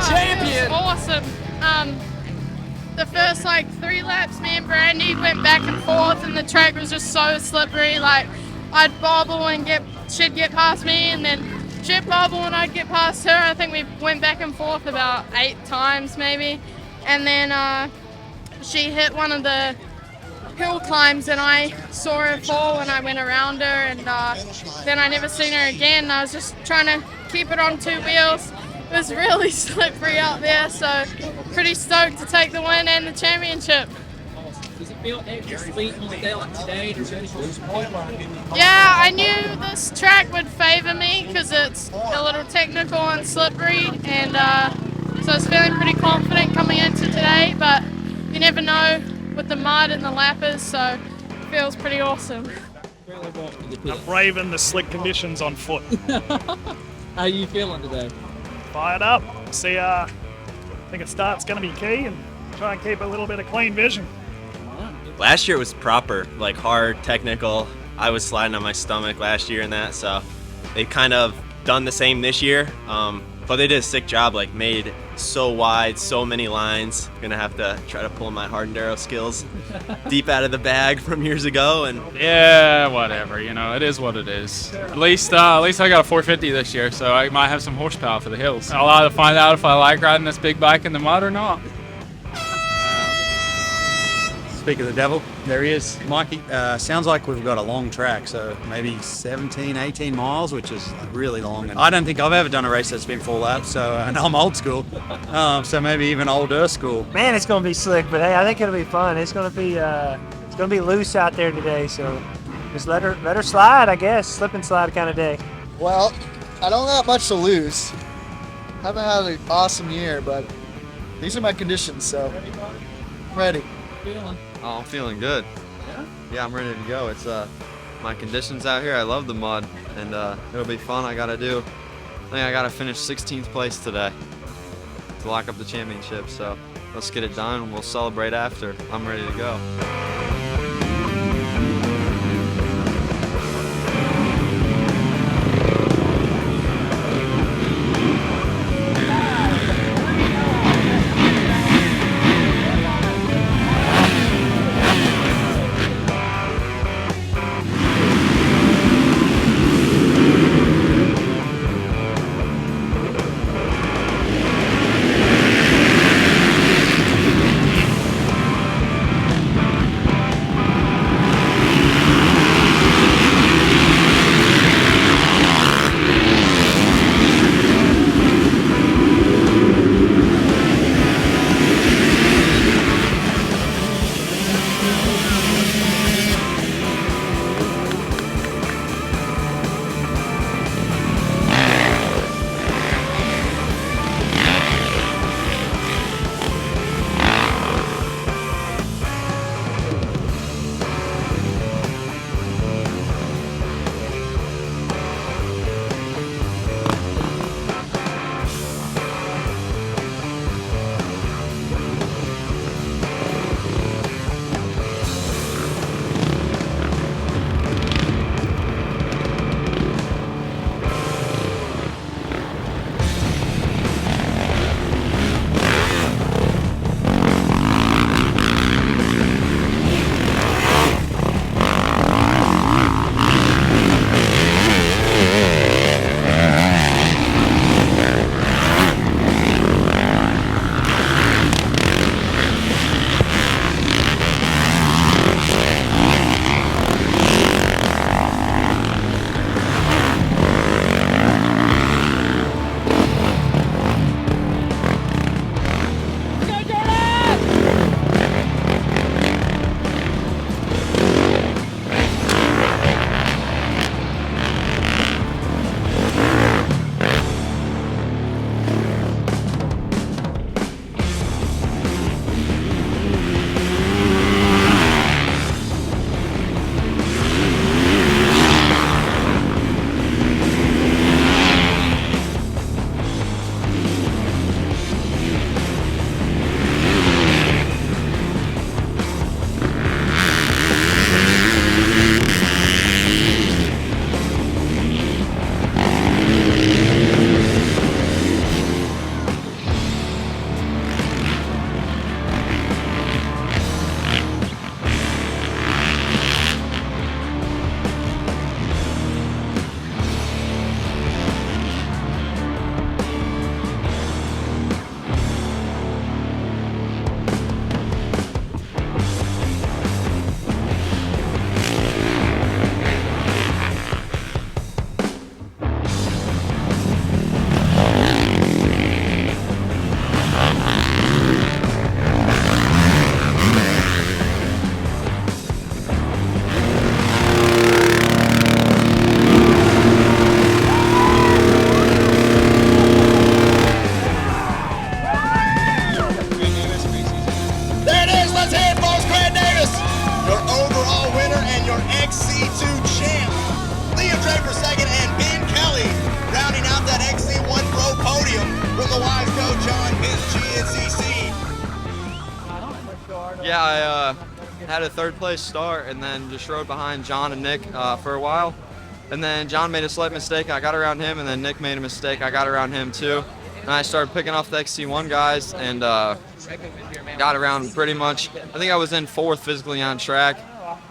Champion. Awesome. The first like 3 laps, me and Brandy went back and forth, and the track was just so slippery. Like I'd bobble and she'd get past me, and then she'd bobble and I'd get past her. I think we went back and forth about 8 times maybe, and then she hit one of the hill climbs, and I saw her fall when I went around her, and then I never seen her again. I was just trying to keep it on 2 wheels. It was really slippery out there, so pretty stoked to take the win and the championship. Does it feel extra sweet on a day like today? Yeah, I knew this track would favor me because it's a little technical and slippery, and so I was feeling pretty confident coming into today, but you never know with the mud and the lappers, so it feels pretty awesome. I'm braving the slick conditions on foot. How are you feeling today? Fired up. See, I think a start's going to be key, and try and keep a little bit of clean vision. Last year was proper, like hard, technical. I was sliding on my stomach last year and that, so they kind of done the same this year. But they did a sick job, like made so wide, so many lines. Gonna have to try to pull my hard enduro skills deep out of the bag from years ago. And yeah, whatever, you know, it is what it is. At least I got a 450 this year, so I might have some horsepower for the hills. I'll either find out if I like riding this big bike in the mud or not. Speak of the devil, there he is. Mikey, sounds like we've got a long track, so maybe 17, 18 miles, which is really long. And I don't think I've ever done a race that's been 4 laps, so and I'm old school, so maybe even older school. Man, it's going to be slick, but hey, I think it'll be fun. It's going to be loose out there today, so just let her slide, I guess. Slip and slide kind of day. Well, I don't got much to lose. Haven't had an awesome year, but these are my conditions, so I'm ready. Oh, I'm feeling good. Yeah, I'm ready to go. It's my conditions out here. I love the mud, and it'll be fun. I gotta finish 16th place today to lock up the championship. So let's get it done. We'll celebrate after. I'm ready to go. I had a third place start and then just rode behind John and Nick for a while. And then John made a slight mistake. I got around him, and then Nick made a mistake. I got around him too. And I started picking off the XC1 guys and got around pretty much. I think I was in 4th physically on track.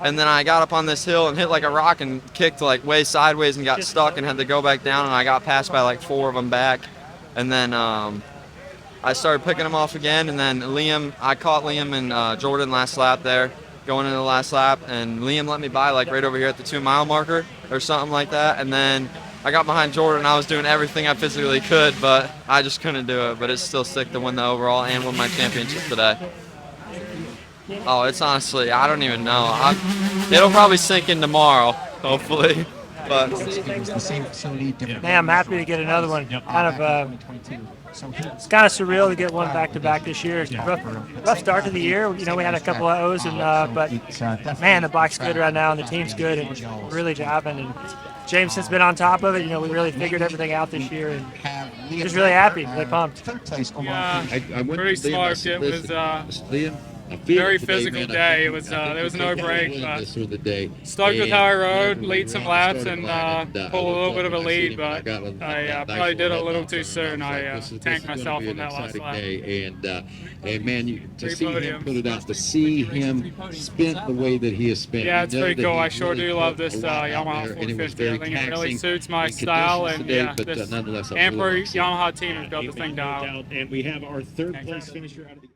And then I got up on this hill and hit like a rock and kicked like way sideways and got stuck and had to go back down. And I got passed by like 4 of them back. And then I started picking them off again. And then I caught Liam and Jordan last lap there, going into the last lap. And Liam let me by like right over here at the 2-mile marker or something like that. And then I got behind Jordan. I was doing everything I physically could, but I just couldn't do it. But it's still sick to win the overall and win my championship today. Oh, it's honestly, I don't even know. It'll probably sink in tomorrow, hopefully. But Man, I'm happy to get another one. It's kind of surreal to get one back-to-back this year. Rough start to the year. You know, we had a couple of O's, but man, the bike's good right now and the team's good and really jiving. And Jameson's been on top of it. You know, we really figured everything out this year, and just really happy, really pumped. Yeah, pretty smart. It was a very physical day. It was there was no break. Stoked with how I rode, lead some laps, and pull a little bit of a lead, but I probably did it a little too soon. I tanked myself on that last lap. And man, to see him put it out, to see him spin the way that he has spent. Yeah, it's pretty cool. I sure do love this Yamaha 450. I think it really suits my style, and yeah, this Amper Yamaha team has built this thing down. And we have our 3rd place finisher out of the